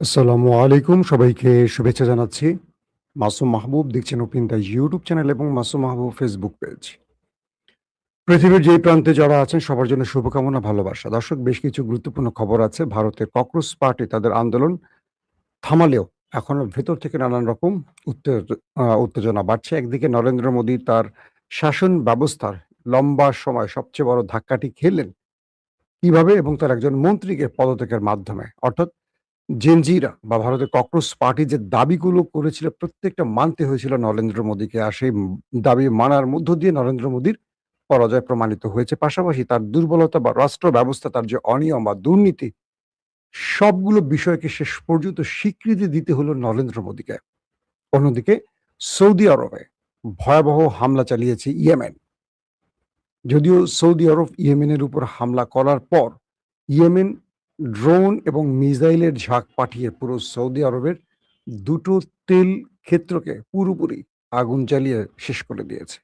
আসসালামু আলাইকুম। সবাইকে শুভেচ্ছা জানাচ্ছি। মাসুম মাহবুব দেখছেন ওপেন দ্য ইউটিউব চ্যানেল এবং মাসুম মাহবুব ফেসবুক পেজ। পৃথিবীর যেই প্রান্তে যারা আছেন সবার জন্য শুভকামনা, ভালোবাসা। দর্শক, বেশ কিছু গুরুত্বপূর্ণ খবর আছে। ভারতের ককরোচ পার্টি তাদের আন্দোলন থামালেও এখনো ভেতর থেকে নানান রকম উত্তেজনা বাড়ছে। একদিকে নরেন্দ্র মোদী তার শাসন ব্যবস্থার লম্বা সময় সবচেয়ে বড় ধাক্কাটি খেলেন কিভাবে এবং তার একজন মন্ত্রীকে পদত্যাগের মাধ্যমে। অর্থাৎ জেনজিরা বা ভারতের ককরোচ পার্টি যে দাবিগুলো করেছিল প্রত্যেকটা মানতে হয়েছিল নরেন্দ্র মোদীকে। আর সেই দাবি মানার মধ্য দিয়ে নরেন্দ্র মোদীর পরাজয় প্রমাণিত হয়েছে। পাশাপাশি তার দুর্বলতা বা রাষ্ট্র ব্যবস্থা, তার যে অনিয়ম বা দুর্নীতি, সবগুলো বিষয়কে শেষ পর্যন্ত স্বীকৃতি দিতে হলো নরেন্দ্র মোদীকে। অন্যদিকে সৌদি আরবে ভয়াবহ হামলা চালিয়েছে ইয়েমেন। যদিও সৌদি আরব ইয়েমেনের উপর হামলা করার পর ইয়েমেন ড্রোন এবং মিসাইলের ঝাঁক পাঠিয়ে পুরো সৌদি আরবের দুটো তেল ক্ষেত্রকে পুরোপুরি আগুন জ্বালিয়ে শেষ করে দিয়েছে।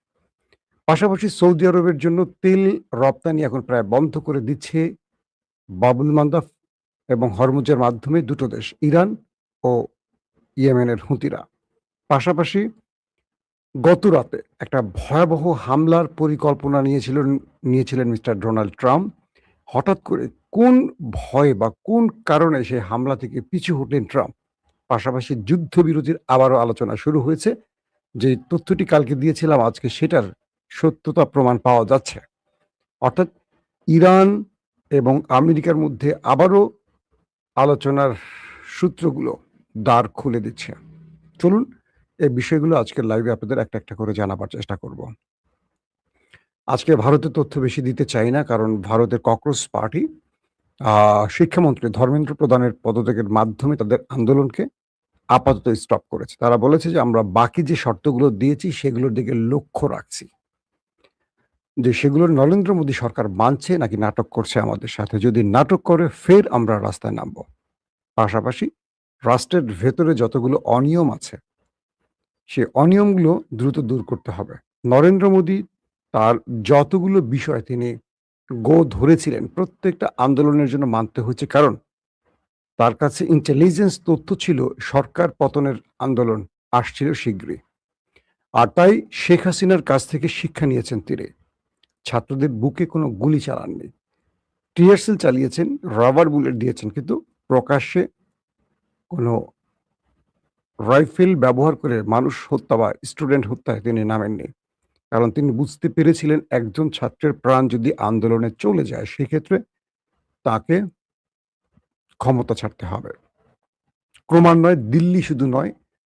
পাশাপাশি সৌদি আরবের জন্য তেল রপ্তানি এখন প্রায় বন্ধ করে দিচ্ছে বাবুল মান্দাব এবং হরমুজের মাধ্যমে দুটো দেশ, ইরান ও ইয়েমেনের হুতিরা। পাশাপাশি গতরাতে একটা ভয়াবহ হামলার পরিকল্পনা নিয়েছিলেন মিস্টার ডোনাল্ড ট্রাম্প। হঠাৎ করে কোন ভয়ে বা কোন কারণে সেই হামলা থেকে পিছু হটলেন ট্রাম্প? পাশাপাশি যুদ্ধবিরতির আবারও আলোচনা শুরু হয়েছে। যে তথ্যটি কালকে দিয়েছিলাম, আজকে সেটার সত্যতা প্রমাণ পাওয়া যাচ্ছে। অর্থাৎ ইরান এবং আমেরিকার মধ্যে আবারও আলোচনার সূত্রগুলো দ্বার খুলে দিচ্ছে। চলুন এই বিষয়গুলো আজকের লাইভে আপনাদের একটা একটা করে জানাবার চেষ্টা করব। আজকে ভারতের তথ্য বেশি দিতে চাই না, কারণ ভারতের ককরোচ পার্টি শিক্ষামন্ত্রী ধর্মেন্দ্র প্রধানের পদত্যাগের মাধ্যমে তাদের আন্দোলনকে আপাতত স্টপ করেছে। তারা বলেছে যে আমরা বাকি যে শর্তগুলো দিয়েছি সেগুলোর দিকে লক্ষ্য রাখছি। যে সেগুলো নরেন্দ্র মোদী সরকার মানছে নাকি নাটক করছে আমাদের সাথে। যদি নাটক করে ফের আমরা রাস্তায় নামবো। পাশাপাশি রাষ্ট্রের ভেতরে যতগুলো অনিয়ম আছে সে অনিয়মগুলো দ্রুত দূর করতে হবে। নরেন্দ্র মোদী তার যতগুলো বিষয় তিনি ধরেছিলেন প্রত্যেকটা আন্দোলনের জন্য মানতে হয়েছে, কারণ তার কাছে ইন্টেলিজেন্স তথ্য ছিল সরকার পতনের আন্দোলন আসছিল শীঘ্রই। আর তাই শেখ হাসিনার কাছ থেকে শিক্ষা নিয়েছেন তিনি। ছাত্রদের বুকে কোনো গুলি চালাননি, টিয়ারশেল চালিয়েছেন, রাবার বুলেট দিয়েছেন, কিন্তু প্রকাশ্যে কোনো রাইফেল ব্যবহার করে মানুষ হত্যা বা স্টুডেন্ট হত্যায় তিনি নামেননি। কারণ তিনি বুঝতে পেরেছিলেন একজন ছাত্রের প্রাণ যদি আন্দোলনে চলে যায় সেক্ষেত্রে তাকে ক্ষমতা ছাড়তে হবে। ক্রমান্বয়ে দিল্লি শুধু নয়,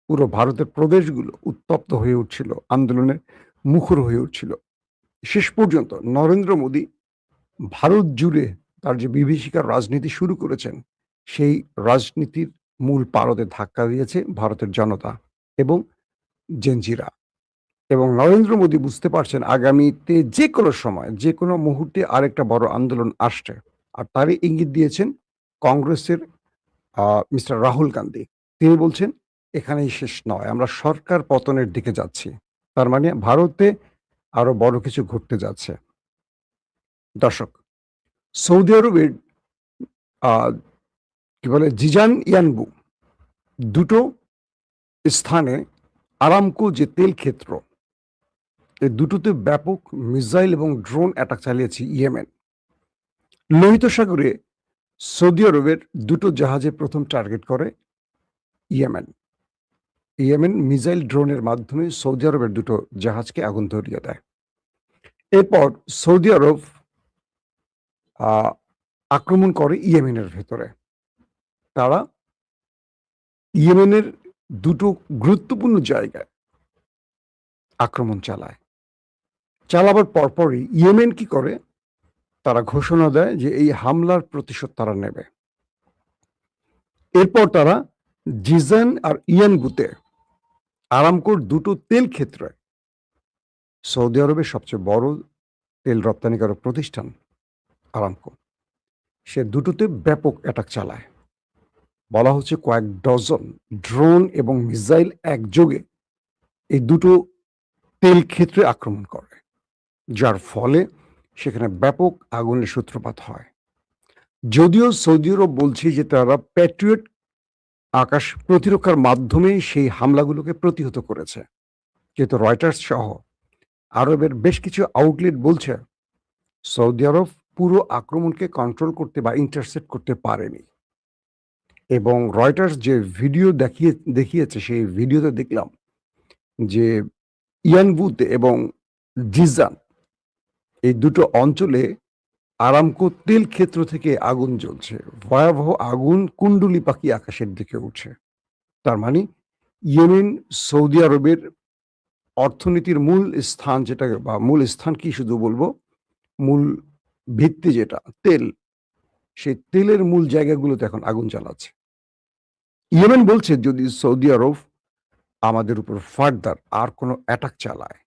পুরো ভারতের প্রদেশগুলো উত্তপ্ত হয়ে উঠছিল, আন্দোলনে মুখর হয়ে উঠছিল। শেষ পর্যন্ত নরেন্দ্র মোদী ভারত জুড়ে তার যে বিভীষিকার রাজনীতি শুরু করেছেন, সেই রাজনীতির মূল পারদে ধাক্কা দিয়েছে ভারতের জনতা এবং জেনজিরা। এবং নরেন্দ্র মোদী বুঝতে পারছেন আগামীতে যে কোনো সময়, যে কোনো মুহূর্তে আরেকটা বড় আন্দোলন আসছে। আর তারই ইঙ্গিত দিয়েছেন কংগ্রেসের মিস্টার রাহুল গান্ধী। তিনি বলছেন, "এখানেই শেষ নয়, আমরা সরকার পতনের দিকে যাচ্ছি।" তার মানে ভারতে আরো বড় কিছু ঘটতে যাচ্ছে। দর্শক, সৌদি আরবের আ কি বলে জিজান ইয়ানবু দুটো স্থানে আরামকো যে তেল ক্ষেত্র, এই দুটোতে ব্যাপক মিসাইল এবং ড্রোন অ্যাটাক চালিয়েছে ইয়েমেন। লোহিত সাগরে সৌদি আরবের দুটো জাহাজে প্রথম টার্গেট করে ইয়েমেন। ইয়েমেন মিসাইল ড্রোনের মাধ্যমে সৌদি আরবের দুটো জাহাজকে আগুন ধরিয়ে দেয়। এরপর সৌদি আরব আ আক্রমণ করে ইয়েমেনের ভেতরে। তারা ইয়েমেনের দুটো গুরুত্বপূর্ণ জায়গায় আক্রমণ চালায়। চালাবার পরপরই ইয়েমেন কি করে? তারা ঘোষণা দেয় যে এই হামলার প্রতিশোধ তারা নেবে। এরপর তারা জিজান আর ইয়ানবুতে আরামকোর দুটো তেল ক্ষেত্রে, সৌদি আরবের সবচেয়ে বড় তেল রপ্তানিকারক প্রতিষ্ঠান আরামকো, সে দুটোতে ব্যাপক অ্যাটাক চালায়। বলা হচ্ছে কয়েক ডজন ড্রোন এবং মিসাইল একযোগে এই দুটো তেল ক্ষেত্রে আক্রমণ করে, যার ফলে সেখানে ব্যাপক আগুনের সূত্রপাত হয়। যদিও সৌদি আরব বলছে যে তারা প্যাট্রিয়ট আকাশ প্রতিরক্ষার মাধ্যমে সেই হামলাগুলোকে প্রতিহত করেছে। কিন্তু রয়টার্স সহ আরবের বেশ কিছু আউটলেট বলছে সৌদি আরব পুরো আক্রমণকে কন্ট্রোল করতে বা ইন্টারসেপ্ট করতে পারেনি। এবং রয়টার্স যে ভিডিও দেখিয়েছে সেই ভিডিওতে দেখলাম যে ইয়ানবুত এবং জিজান এই দুটো অঞ্চলে আরামকো তেল ক্ষেত্র থেকে আগুন জ্বলছে। ভয়াবহ আগুন কুণ্ডুলি পাখি আকাশের দিকে উঠছে। তার মানে ইয়েমেন সৌদি আরবের অর্থনীতির মূল স্থান যেটা বা মূল স্থান কি শুধু বলবো, মূল ভিত্তি যেটা তেল, সেই তেলের মূল জায়গাগুলোতে এখন আগুন জ্বালাচ্ছে। ইয়েমেন বলছে যদি সৌদি আরব আমাদের উপর ফার্দার আর কোনো অ্যাটাক চালায়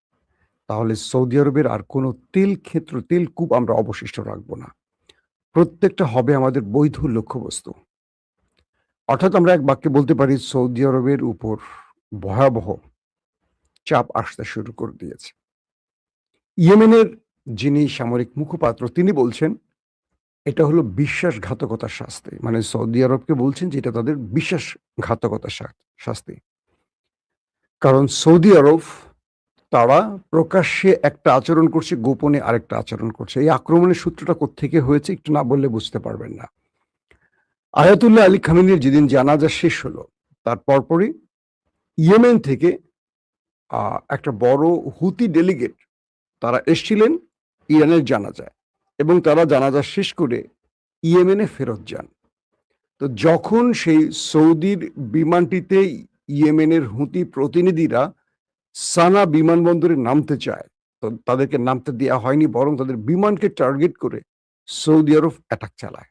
তাহলে সৌদি আরবের আর কোনো তেল ক্ষেত্র, তেল কূপ আমরা অবশিষ্ট রাখবো না। প্রত্যেকটা হবে আমাদের বৈধ লক্ষ্যবস্তু। অর্থাৎ আমরা এক বাক্যে বলতে পারি সৌদি আরবের উপর ভয়াবহ চাপ আসতে শুরু করে দিয়েছে। ইয়েমেনের যিনি সামরিক মুখপাত্র তিনি বলছেন এটা হলো বিশ্বাসঘাতকতার শাস্তি। মানে সৌদি আরবকে বলছেন যে এটা তাদের বিশ্বাসঘাতকতার শাস্তি। কারণ সৌদি আরব তারা প্রকাশ্যে একটা আচরণ করছে, গোপনে আরেকটা আচরণ করছে। এই আক্রমণের সূত্রটা কোত্থেকে হয়েছে একটু না বললে বুঝতে পারবেন না। আয়াতুল্লাহ আলী খামেনির যেদিন জানাজা শেষ হলো তার পরপরই ইয়েমেন থেকে একটা বড় হুতি ডেলিগেট তারা এসছিলেন ইরানের জানাজায় এবং তারা জানাজা শেষ করে ইয়েমেনে ফেরত যান। তো যখন সেই সৌদির বিমানটিতে ইয়েমেনের হুতি প্রতিনিধিরা সানা বিমানবন্দরে নামতে চায়, তো তাদেরকে নামতে দেওয়া হয়নি, বরং তাদের বিমানকে টার্গেট করে সৌদি আরব অ্যাটাক চালায়।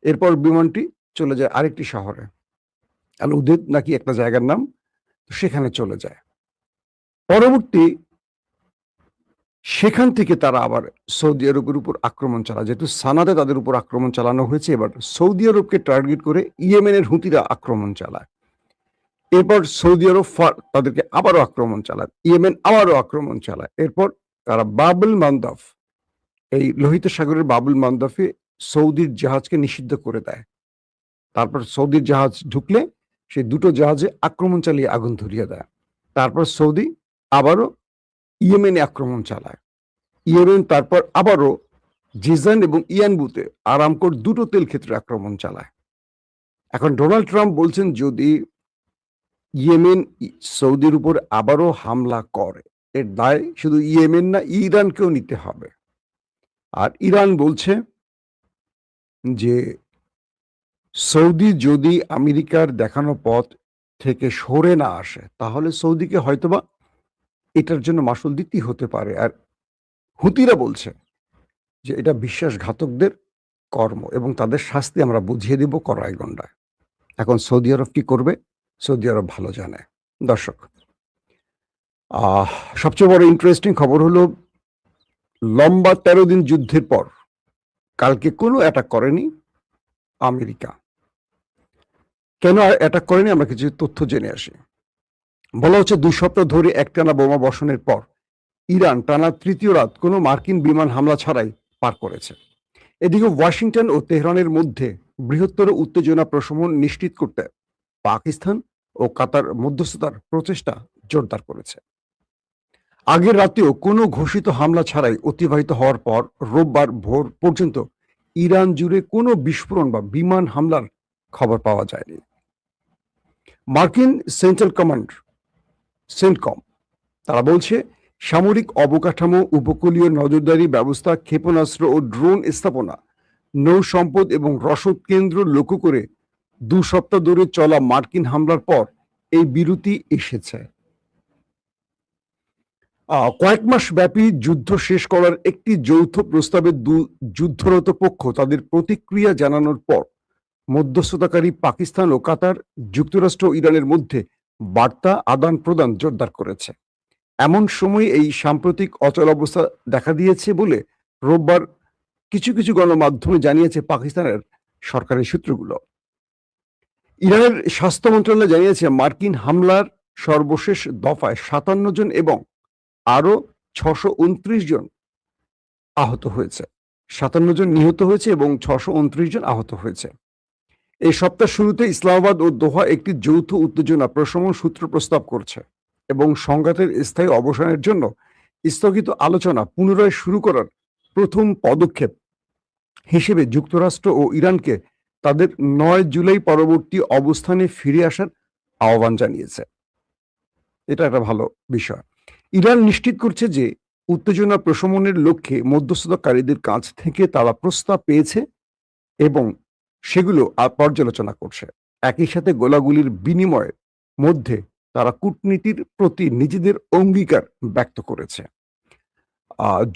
এরপর বিমানটি চলে যায় আরেকটি শহরে, আল উদেদ নাকি একটা জায়গার নাম, সেখানে চলে যায়। পরবর্তী সেখান থেকে তারা আবার সৌদি আরবের উপর আক্রমণ চালায়। যেহেতু সানাতে তাদের উপর আক্রমণ চালানো হয়েছে, এবার সৌদি আরবকে টার্গেট করে ইয়েমেনের হুতিরা আক্রমণ চালায়। এরপর সৌদি আরব তাদেরকে আবারও আক্রমণ চালায়, ইয়েমেন আবারও আক্রমণ চালায়। এরপর তারা বাবুল মান্দাফ, এই লোহিত সাগরের বাবুল মান্দাফে সৌদির জাহাজকে নিষিদ্ধ করে দেয়। তারপর সৌদির জাহাজ ঢুকলে সেই দুটো জাহাজে আক্রমণ চালিয়ে আগুন ধরিয়ে দেয়। তারপর সৌদি আবারও ইয়েমেনে আক্রমণ চালায়। ইয়েমেন তারপর আবারও জিজান এবং ইয়ানবুতে আরামকোর দুটো তেল ক্ষেত্রে আক্রমণ চালায়। এখন ডোনাল্ড ট্রাম্প বলছেন যদি ইয়েমেন সৌদির উপর আবারও হামলা করে এর দায় শুধু ইয়েমেন না, ইরানকেও নিতে হবে। আর ইরান বলছে যে সৌদি যদি আমেরিকার দেখানো পথ থেকে সরে না আসে তাহলে সৌদিকে হয়তোবা এটার জন্য মাসুল দিতেই হতে পারে। আর হুতিরা বলছে যে এটা বিশ্বাসঘাতকদের কর্ম এবং তাদের শাস্তি আমরা বুঝিয়ে দেব কড়াই গন্ডায়। এখন সৌদি আরব কি করবে সৌদি আরব ভালো জানে। দর্শক, সবচেয়ে বড় ইন্টারেস্টিং খবর হলো লম্বা 13 দিন যুদ্ধের পর কালকে কোনো অ্যাটাক করেনি আমেরিকা। কেন অ্যাটাক করেনি আমরা কিছু তথ্য জেনে আসি। বলা হচ্ছে 2 সপ্তাহ ধরে একটানা বোমা বর্ষণের পর ইরান টানা তৃতীয় রাত কোনো মার্কিন বিমান হামলা ছাড়াই পার করেছে। এদিকে ওয়াশিংটন ও তেহরানের মধ্যে বৃহত্তর উত্তেজনা প্রশমন নিশ্চিত করতে পাকিস্তান ও কাতার মধ্যস্থতার প্রচেষ্টা জোরদার করেছে। আগের রাতেও কোনো ঘোষিত হামলা ছাড়াই অতিবাহিত হওয়ার পর রোববার ভোর পর্যন্ত ইরান জুড়ে কোনো বিস্ফোরণ বা বিমান হামলার খবর পাওয়া যায়নি। মার্কিন সেন্ট্রাল কমান্ড সেন্টকম তারা বলছে সামরিক অবকাঠামো, উপকূলীয় নজরদারি ব্যবস্থা, ক্ষেপণাস্ত্র ও ড্রোন স্থাপনা, নৌ সম্পদ এবং রসদ কেন্দ্র লক্ষ্য করে 2 সপ্তাহ ধরে চলা মার্কিন হামলার পর এই বিরতি এসেছে। কয়েক মাস ব্যাপী যুদ্ধ শেষ করার একটি যৌথ প্রস্তাবে যুদ্ধরত পক্ষ তাদের প্রতিক্রিয়া জানানোর পর মধ্যস্থতাকারী পাকিস্তান ও কাতার, যুক্তরাষ্ট্র ও ইরানের মধ্যে বার্তা আদান প্রদান জোরদার করেছে। এমন সময় এই সাম্প্রতিক অচল অবস্থা দেখা দিয়েছে বলে রোববার কিছু কিছু গণমাধ্যমে জানিয়েছে পাকিস্তানের সরকারি সূত্রগুলো। ইরানের স্বাস্থ্য মন্ত্রণালয় জানিয়েছে মার্কিন হামলার সর্বশেষ দফায় 57 জন এবং আরো 629 জন আহত হয়েছে। 57 জন নিহত হয়েছে এবং 629 জন আহত হয়েছে। এই সপ্তাহ শুরুতে ইসলামাবাদ ও দোহা একটি যৌথ উত্তেজনা প্রশমন সূত্র প্রস্তাব করছে এবং সংঘাতের স্থায়ী অবসানের জন্য স্থগিত আলোচনা পুনরায় শুরু করার প্রথম পদক্ষেপ হিসেবে যুক্তরাষ্ট্র ও ইরানকে তাদের ৯ জুলাই পরবর্তী অবস্থানে ফিরে আসার আহ্বান জানিয়েছে। এটা একটা ভালো বিষয়। ইরান নিশ্চিত করছে যে উত্তেজনা প্রশমনের লক্ষ্যে মধ্যস্থতাকারীদের কাছ থেকে তারা প্রস্তাব পেয়েছে এবং সেগুলো পর্যালোচনা করছে। একই সাথে গোলাগুলির বিনিময়ের মধ্যে তারা কূটনীতির প্রতি নিজেদের অঙ্গীকার ব্যক্ত করেছে।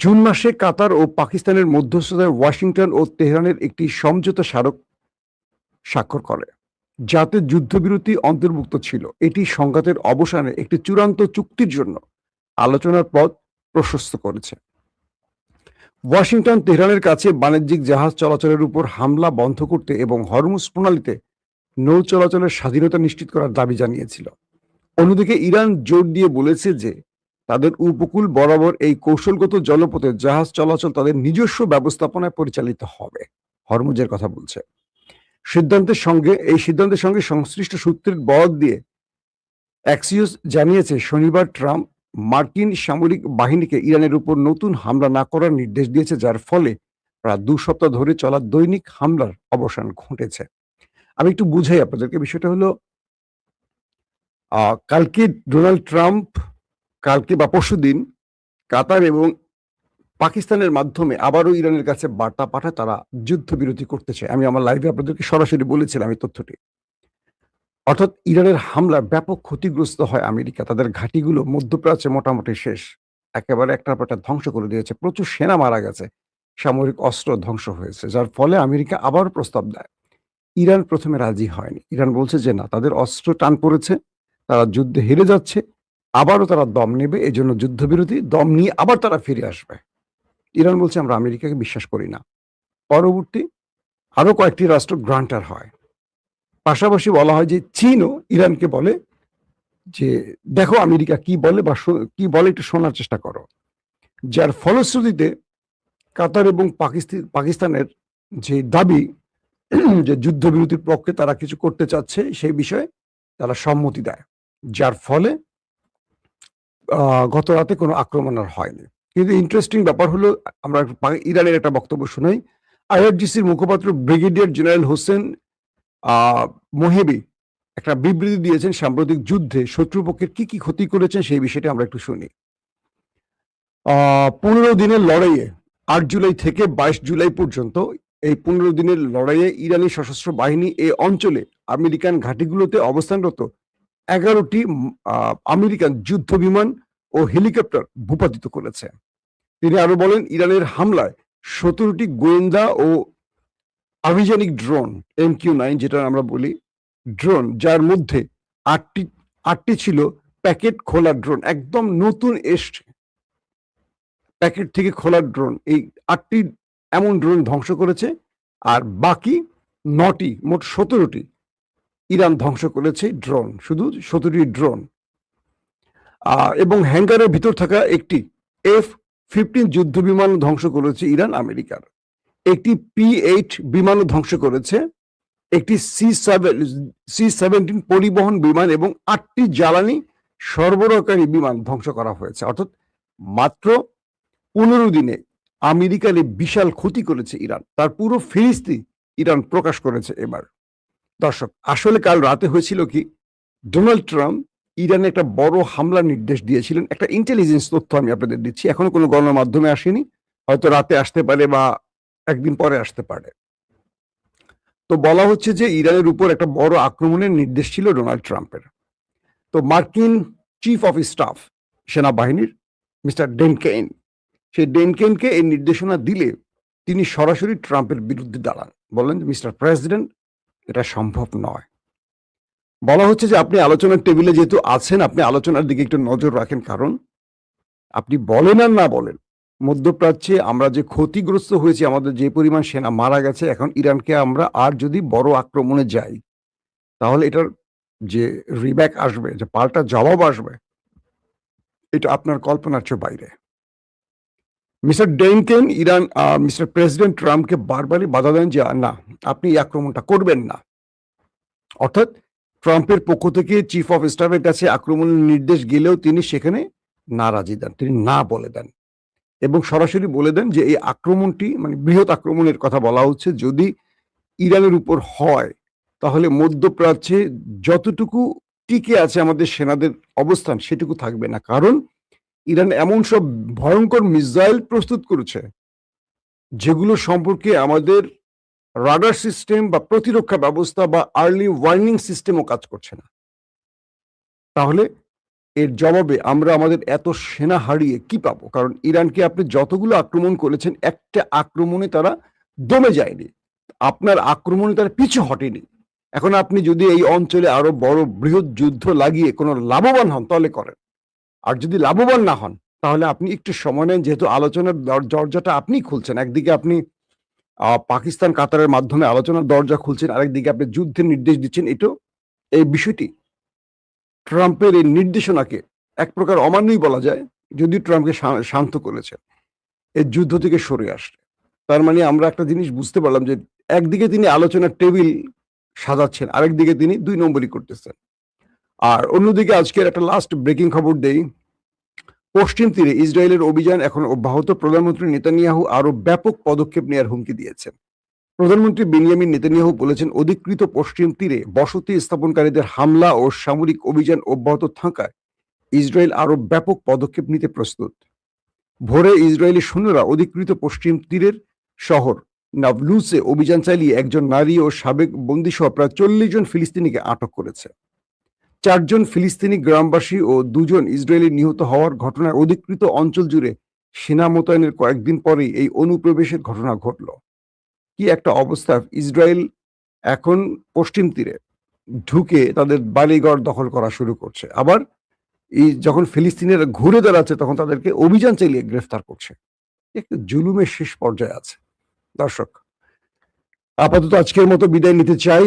জুন মাসে কাতার ও পাকিস্তানের মধ্যস্থতায় ওয়াশিংটন ও তেহরানের একটি সমঝোতা স্মারক স্বাক্ষর করে, যাতে যুদ্ধবিরতি অন্তর্ভুক্ত ছিল। এটি সংঘাতের অবসানে একটি চূড়ান্ত চুক্তির জন্য আলোচনার পথ প্রশস্ত করেছে। ওয়াশিংটন তেহরানের কাছে বাণিজ্যিক জাহাজ চলাচলের উপর হামলা বন্ধ করতে এবং হরমুজ প্রণালীতে নৌ চলাচলের স্বাধীনতা নিশ্চিত করার দাবি জানিয়েছিল। অন্যদিকে ইরান জোর দিয়ে বলেছে যে তাদের উপকূল বরাবর এই কৌশলগত জলপথে জাহাজ চলাচল তাদের নিজস্ব ব্যবস্থাপনায় পরিচালিত হবে। হরমুজের কথা বলছে। এই সিদ্ধান্তের সঙ্গে সংশ্লিষ্ট সূত্রের বরাত দিয়ে অ্যাক্সিওস জানিয়েছে শনিবার ট্রাম্প মার্কিন সামরিক বাহিনীকে ইরানের উপর নতুন হামলা না করার নির্দেশ দিয়েছে, যার ফলে প্রায় ২ সপ্তাহ ধরে চলা দৈনিক হামলার অবসান ঘটেছে। আমি একটু বুঝাই আপনাদেরকে। বিষয়টা হলো কালকে ডোনাল্ড ট্রাম্প কালকে বা পরশুদিন কাতার এবং পাকিস্তানের মাধ্যমে আবারও ইরানের কাছে বার্তা পাঠায় তারা যুদ্ধবিরতি করতে চায়। আমি আমার লাইভে আপনাদেরকে সরাসরি বলেছিলাম এই তথ্যটি। অর্থাৎ ইরানের হামলায় ব্যাপক ক্ষতিগ্রস্ত হয় আমেরিকা। তাদের ঘাঁটিগুলো মধ্যপ্রাচ্যে মোটামুটি শেষ। একেবারে একটার পর একটা ধ্বংস করে দিয়েছে। প্রচুর সেনা মারা গেছে। সামরিক অস্ত্র ধ্বংস হয়েছে। যার ফলে আমেরিকা আবারও প্রস্তাব দেয়। ইরান প্রথমে রাজি হয়নি। ইরান বলছে যে না, তাদের অস্ত্র টান পড়েছে, তারা যুদ্ধে হেরে যাচ্ছে, আবারও তারা দম নেবে, এজন্য যুদ্ধবিরতি, দম নিয়ে আবার তারা ফিরে আসবে। ইরান বলছে আমরা আমেরিকাকে বিশ্বাস করি না। পরবর্তী আরো কয়েকটি রাষ্ট্র গ্রান্টার হয়। পাশাপাশি বলা হয় যে চীনও ইরানকে বলে যে দেখো আমেরিকা কি বলে বা কি বলে একটু শোনার চেষ্টা করো। যার ফলশ্রুতিতে কাতার এবং পাকিস্তানের যে দাবি যে যুদ্ধবিরতির পক্ষে তারা কিছু করতে চাচ্ছে সেই বিষয়ে তারা সম্মতি দেয়, যার ফলে গত রাতে কোনো আক্রমণ আর হয়নি। কিন্তু ইন্টারেস্টিং ব্যাপার হলো, আমরা ইরানের একটা বক্তব্য শুনাই। আইআরজিসির মুখপাত্র ব্রিগেডিয়ার জেনারেল হোসেন মোহেবি একটা বিবৃতি দিয়েছেন সাম্প্রতিক যুদ্ধে শত্রুপক্ষের কি কি ক্ষতি করেছেন সেই বিষয়টি আমরা একটু শুনি। ১৫ দিনের লড়াইয়ে ৮ জুলাই থেকে ২২ জুলাই পর্যন্ত এই ১৫ দিনের লড়াইয়ে ইরানি সশস্ত্র বাহিনী এই অঞ্চলে আমেরিকান ঘাঁটিগুলোতে অবস্থানরত ১১টি আমেরিকান যুদ্ধ বিমান ও হেলিকপ্টার ভূপাতিত করেছে। তিনি আরো বলেন, ইরানের হামলায় ১৭টি গোয়েন্দা ও আভিযানিক ড্রোন MQ-9 যেটা আমরা বলি ড্রোন, যার মধ্যে আটটি ছিল প্যাকেট খোলা ড্রোন, একদম নতুন এসছে প্যাকেট থেকে খোলা ড্রোন। এই ৮টি এমন ড্রোন ধ্বংস করেছে, আর বাকি ৯টি মোট ১৭টি ইরান ধ্বংস করেছে ড্রোন, শুধু ১৭টি ড্রোন। এবং হ্যাঙ্গারের ভিতর থাকা একটি F-15 যুদ্ধ বিমান ধ্বংস করেছে ইরান আমেরিকার। একটি P-8 বিমানও ধ্বংস করেছে, একটি C-17 পরিবহন বিমান এবং ৮টি জ্বালানি সরবরাহকারী বিমান ধ্বংস করা হয়েছে। অর্থাৎ মাত্র ১৫ দিনে আমেরিকার এই বিশাল ক্ষতি করেছে ইরান। তার পুরো ফিরিস্তি ইরান প্রকাশ করেছে এবার। দর্শক, আসলে কাল রাতে হয়েছিল কি, ডোনাল্ড ট্রাম্প ইরানে একটা বড় হামলার নির্দেশ দিয়েছিলেন। একটা ইন্টেলিজেন্স তথ্য আমি আপনাদের দিচ্ছি, এখনো কোনো গণমাধ্যমে আসেনি, হয়তো রাতে আসতে পারে বা একদিন পরে আসতে পারে। তো বলা হচ্ছে যে ইরানের উপর একটা বড় আক্রমণের নির্দেশ ছিল ডোনাল্ড ট্রাম্পের। তো মার্কিন চিফ অফ স্টাফ সেনাবাহিনীর মিস্টার ডেনকেইন, সেই ডেনকেইনকে এই নির্দেশনা দিলে তিনি সরাসরি ট্রাম্পের বিরুদ্ধে দাঁড়ান, বলেন মিস্টার প্রেসিডেন্ট এটা সম্ভব নয়। বলা হচ্ছে যে আপনি আলোচনার টেবিলে যেহেতু আছেন, আপনি আলোচনার দিকে একটু নজর রাখেন, কারণ আপনি বলেন আর না বলেন, মধ্যপ্রাচ্যে আমরা যে ক্ষতিগ্রস্ত হয়েছি, আমাদের যে পরিমাণ সেনা মারা গেছে, এখন ইরানকে আমরা আর যদি বড় আক্রমণে যাই তাহলে এটার যে রিব্যাক আসবে, যে পাল্টা জবাব আসবে, এটা আপনার কল্পনার চেয়ে বাইরে। মিস্টার ডেনকেন মিস্টার প্রেসিডেন্ট ট্রাম্পকে বারবারই বাধা দেন যে না, আপনি এই আক্রমণটা করবেন না। অর্থাৎ ট্রাম্পের পক্ষ থেকে চিফ অফ স্টাফের কাছে আক্রমণের নির্দেশ গেলেও তিনি সেখানে নারাজি দেন, তিনি না বলে দেন এবং সরাসরি বলে দেন যে এই আক্রমণটি মানে বৃহৎ আক্রমণের কথা বলা হচ্ছে যদি ইরানের উপর হয় তাহলে মধ্যপ্রাচ্যে যতটুকু টিকে আছে আমাদের সেনাদের অবস্থান সেটুকু থাকবে না, কারণ ইরান এমন সব ভয়ঙ্কর মিসাইল প্রস্তুত করেছে যেগুলো সম্পর্কে আমাদের রাডার সিস্টেম বা প্রতিরক্ষা ব্যবস্থা বা আর্লি ওয়ার্নিং সিস্টেমও কাজ করছে না। তাহলে এর জবাবে আমরা আমাদের এত সেনা হারিয়ে কি পাবো? কারণ ইরানকে আপনি যতগুলো আক্রমণ করেছেন একটা আক্রমণে তারা দমে যায়নি, আপনার আক্রমণে তারা পিছু হটেনি। এখন আপনি যদি এই অঞ্চলে আরো বড় বৃহৎ যুদ্ধ লাগিয়ে কোনো লাভবান হন তাহলে করেন, আর যদি লাভবান না হন তাহলে আপনি একটু সময় নেন, যেহেতু আলোচনার দরজাটা আপনি খুলছেন। একদিকে আপনি পাকিস্তান কাতারের মাধ্যমে আলোচনার দরজা খুলছেন, আরেকদিকে আপনি যুদ্ধের নির্দেশ দিচ্ছেন। এই বিষয়টি ট্রাম্পের এই নির্দেশনাকে এক প্রকার অমান্যই বলা যায়, যদিও ট্রাম্পকে শান্ত করেছে এই যুদ্ধ থেকে সরে আসতে। তার মানে আমরা একটা জিনিস বুঝতে পারলাম যে একদিকে তিনি আলোচনার টেবিল সাজাচ্ছেন, আরেকদিকে তিনি ২ নম্বরই করতেছেন। আর অন্যদিকে আজকের একটা লাস্ট ব্রেকিং খবর দেই। পশ্চিম তীরে ইসরায়েলের অভিযান এখন অব্যাহত। প্রধানমন্ত্রী নেতানিয়াহু আরো ব্যাপক পদক্ষেপ নেওয়ার হুমকি দিয়েছেন। প্রধানমন্ত্রী বেনিয়ামিন নেতানিয়াহু বলেছেন অধিকৃত পশ্চিম তীরে বসতি স্থাপনকারীদের হামলা ও সামরিক অভিযান অব্যাহত থাকায় ইসরায়েল আরো ব্যাপক পদক্ষেপ নিতে প্রস্তুত। ভোরে ইসরায়েলি সৈন্যরা অধিকৃত পশ্চিম তীরের শহর নাবলুসে অভিযান চালিয়ে একজন নারী ও সাবেক বন্দীসহ প্রায় ৪০ জন ফিলিস্তিনিকে আটক করেছে। ৪ জন ফিলিস্তিনি গ্রামবাসী ও ২ জন ইসরায়েলি নিহত হওয়ার ঘটনায় অধিকৃত অঞ্চল জুড়ে সেনা মোতায়েনের কয়েকদিন পরেই এই অনুপ্রবেশের ঘটনা ঘটল। কি একটা অবস্থা! ইসরায়েল এখন পশ্চিম তীরে ঢুকে তাদের বাড়িঘর দখল করা শুরু করছে। আবার যখন ফিলিস্তিনিরা ঘুরে দাঁড়াচ্ছে তখন তাদেরকে অভিযান চালিয়ে গ্রেফতার করছে। একটু জুলুমের শেষ পর্যায়ে আছে। দর্শক, আপাতত আজকের মতো বিদায় নিতে চাই।